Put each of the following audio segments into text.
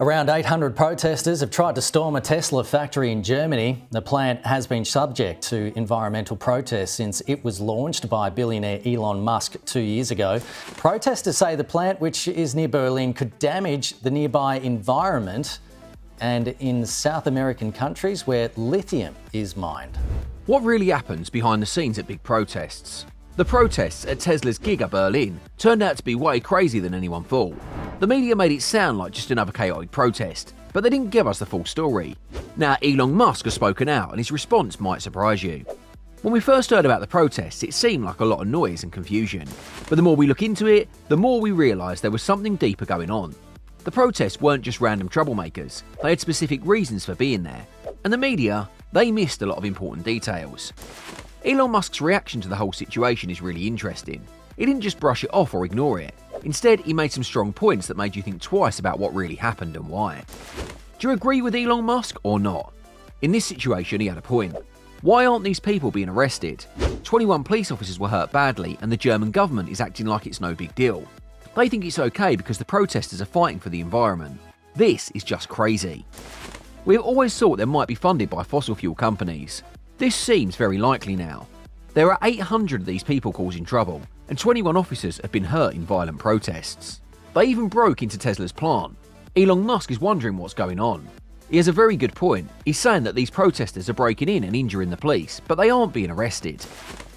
Around 800 protesters have tried to storm a Tesla factory in Germany. The plant has been subject to environmental protests since it was launched by billionaire Elon Musk 2 years ago. Protesters say the plant, which is near Berlin, could damage the nearby environment and in South American countries where lithium is mined. What really happens behind the scenes at big protests? The protests at Tesla's Giga Berlin turned out to be way crazier than anyone thought. The media made it sound like just another chaotic protest, but they didn't give us the full story. Now, Elon Musk has spoken out and his response might surprise you. When we first heard about the protests, it seemed like a lot of noise and confusion. But the more we look into it, the more we realise there was something deeper going on. The protests weren't just random troublemakers, they had specific reasons for being there. And the media, they missed a lot of important details. Elon Musk's reaction to the whole situation is really interesting. He didn't just brush it off or ignore it. Instead, he made some strong points that made you think twice about what really happened and why. Do you agree with Elon Musk or not? In this situation, he had a point. Why aren't these people being arrested? 21 police officers were hurt badly and the German government is acting like it's no big deal. They think it's okay because the protesters are fighting for the environment. This is just crazy. We have always thought they might be funded by fossil fuel companies. This seems very likely now. There are 800 of these people causing trouble, and 21 officers have been hurt in violent protests. They even broke into Tesla's plant. Elon Musk is wondering what's going on. He has a very good point. He's saying that these protesters are breaking in and injuring the police, but they aren't being arrested.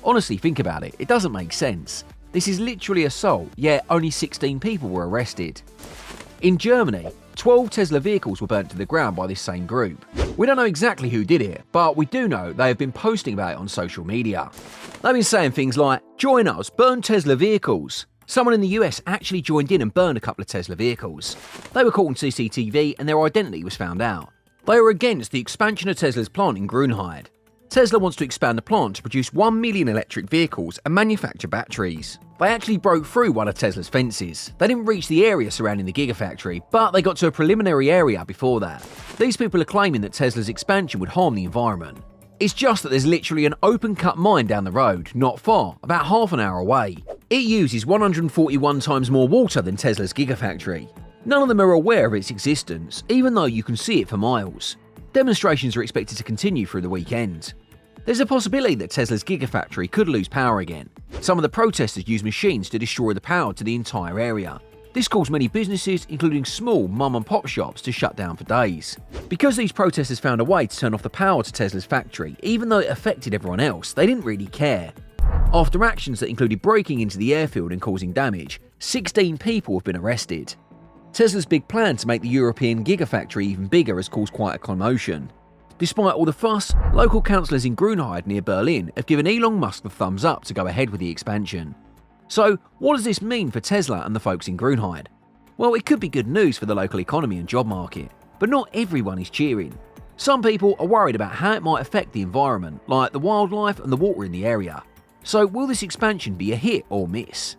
Honestly, think about it. It doesn't make sense. This is literally assault, yet only 16 people were arrested. In Germany, 12 Tesla vehicles were burnt to the ground by this same group. We don't know exactly who did it, but we do know they have been posting about it on social media. They've been saying things like, "Join us, burn Tesla vehicles." Someone in the US actually joined in and burned a couple of Tesla vehicles. They were caught on CCTV and their identity was found out. They were against the expansion of Tesla's plant in Grünheide. Tesla wants to expand the plant to produce 1 million electric vehicles and manufacture batteries. They actually broke through one of Tesla's fences. They didn't reach the area surrounding the Gigafactory, but they got to a preliminary area before that. These people are claiming that Tesla's expansion would harm the environment. It's just that there's literally an open-cut mine down the road, not far, about half an hour away. It uses 141 times more water than Tesla's Gigafactory. None of them are aware of its existence, even though you can see it for miles. Demonstrations are expected to continue through the weekend. There's a possibility that Tesla's Gigafactory could lose power again. Some of the protesters use machines to destroy the power to the entire area. This caused many businesses, including small mum-and-pop shops, to shut down for days. Because these protesters found a way to turn off the power to Tesla's factory, even though it affected everyone else, they didn't really care. After actions that included breaking into the airfield and causing damage, 16 people have been arrested. Tesla's big plan to make the European Gigafactory even bigger has caused quite a commotion. Despite all the fuss, local councillors in Grünheide near Berlin have given Elon Musk the thumbs up to go ahead with the expansion. So, what does this mean for Tesla and the folks in Grünheide? Well, it could be good news for the local economy and job market, but not everyone is cheering. Some people are worried about how it might affect the environment, like the wildlife and the water in the area. So, will this expansion be a hit or miss?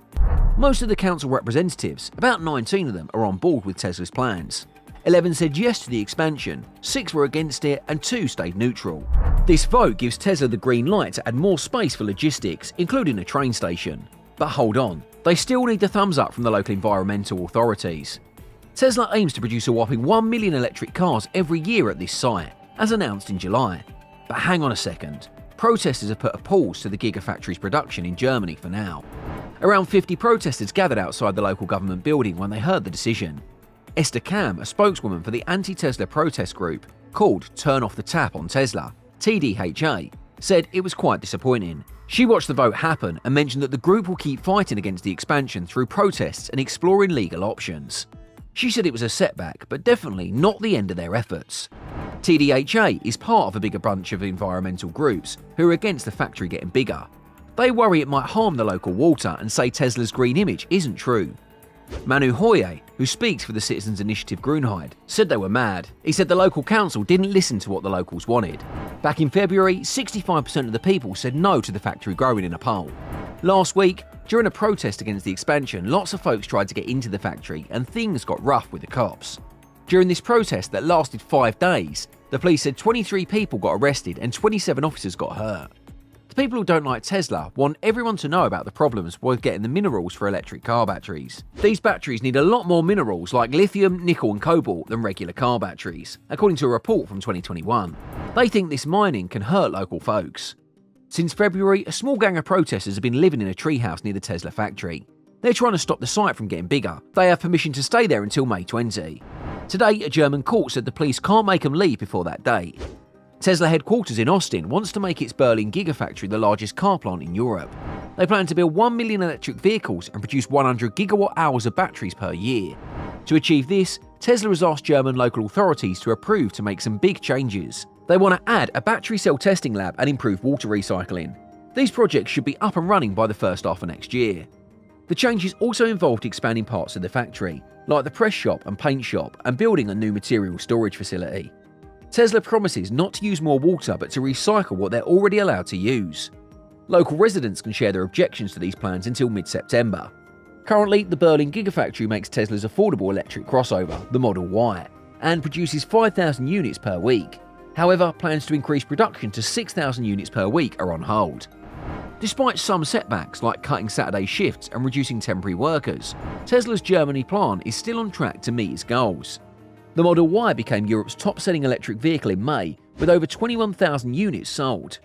Most of the council representatives, about 19 of them, are on board with Tesla's plans. 11 said yes to the expansion, 6 were against it, and 2 stayed neutral. This vote gives Tesla the green light to add more space for logistics, including a train station. But hold on, they still need the thumbs up from the local environmental authorities. Tesla aims to produce a whopping 1 million electric cars every year at this site, as announced in July. But hang on a second, protesters have put a pause to the Gigafactory's production in Germany for now. Around 50 protesters gathered outside the local government building when they heard the decision. Esther Kam, a spokeswoman for the anti-Tesla protest group called Turn Off the Tap on Tesla, TDHA, said it was quite disappointing. She watched the vote happen and mentioned that the group will keep fighting against the expansion through protests and exploring legal options. She said it was a setback, but definitely not the end of their efforts. TDHA is part of a bigger bunch of environmental groups who are against the factory getting bigger. They worry it might harm the local water and say Tesla's green image isn't true. Manu Hoye, who speaks for the Citizens Initiative Grünheide, said they were mad. He said the local council didn't listen to what the locals wanted. Back in February, 65% of the people said no to the factory growing in a poll. Last week, during a protest against the expansion, lots of folks tried to get into the factory and things got rough with the cops. During this protest that lasted 5 days, the police said 23 people got arrested and 27 officers got hurt. The people who don't like Tesla want everyone to know about the problems with getting the minerals for electric car batteries. These batteries need a lot more minerals like lithium, nickel and cobalt than regular car batteries, according to a report from 2021. They think this mining can hurt local folks. Since February, a small gang of protesters have been living in a treehouse near the Tesla factory. They're trying to stop the site from getting bigger. They have permission to stay there until May 20. Today, a German court said the police can't make them leave before that date. Tesla headquarters in Austin wants to make its Berlin Gigafactory the largest car plant in Europe. They plan to build 1 million electric vehicles and produce 100 gigawatt hours of batteries per year. To achieve this, Tesla has asked German local authorities to approve to make some big changes. They want to add a battery cell testing lab and improve water recycling. These projects should be up and running by the first half of next year. The changes also involved expanding parts of the factory, like the press shop and paint shop, and building a new material storage facility. Tesla promises not to use more water but to recycle what they're already allowed to use. Local residents can share their objections to these plans until mid-September. Currently, the Berlin Gigafactory makes Tesla's affordable electric crossover, the Model Y, and produces 5,000 units per week. However, plans to increase production to 6,000 units per week are on hold. Despite some setbacks like cutting Saturday shifts and reducing temporary workers, Tesla's Germany plant is still on track to meet its goals. The Model Y became Europe's top-selling electric vehicle in May, with over 21,000 units sold.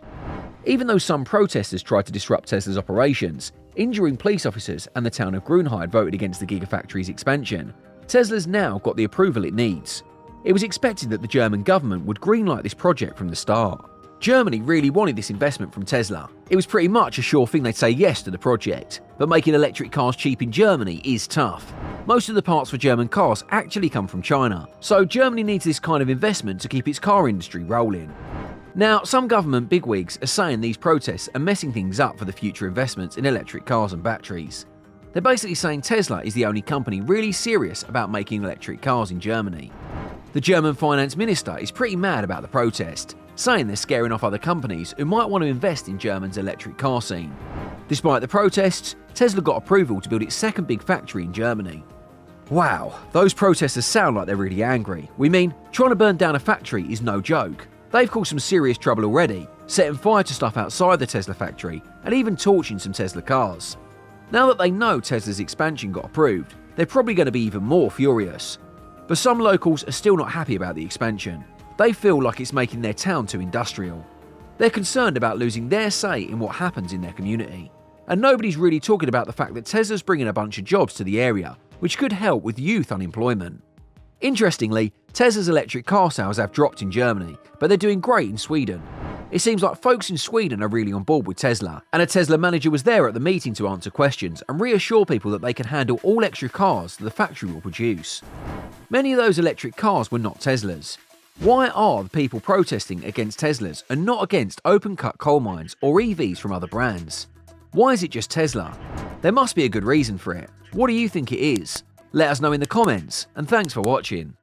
Even though some protesters tried to disrupt Tesla's operations, injuring police officers and the town of Grünheide voted against the Gigafactory's expansion, Tesla's now got the approval it needs. It was expected that the German government would greenlight this project from the start. Germany really wanted this investment from Tesla. It was pretty much a sure thing they'd say yes to the project, but making electric cars cheap in Germany is tough. Most of the parts for German cars actually come from China, so Germany needs this kind of investment to keep its car industry rolling. Now, some government bigwigs are saying these protests are messing things up for the future investments in electric cars and batteries. They're basically saying Tesla is the only company really serious about making electric cars in Germany. The German finance minister is pretty mad about the protest, saying they're scaring off other companies who might want to invest in Germany's electric car scene. Despite the protests, Tesla got approval to build its second big factory in Germany. Wow, those protesters sound like they're really angry. We mean, trying to burn down a factory is no joke. They've caused some serious trouble already, setting fire to stuff outside the Tesla factory and even torching some Tesla cars. Now that they know Tesla's expansion got approved, they're probably going to be even more furious. But some locals are still not happy about the expansion. They feel like it's making their town too industrial. They're concerned about losing their say in what happens in their community. And nobody's really talking about the fact that Tesla's bringing a bunch of jobs to the area, which could help with youth unemployment. Interestingly, Tesla's electric car sales have dropped in Germany, but they're doing great in Sweden. It seems like folks in Sweden are really on board with Tesla, and a Tesla manager was there at the meeting to answer questions and reassure people that they can handle all extra cars that the factory will produce. Many of those electric cars were not Teslas. Why are the people protesting against Teslas and not against open-cut coal mines or EVs from other brands? Why is it just Tesla? There must be a good reason for it. What do you think it is? Let us know in the comments, and thanks for watching.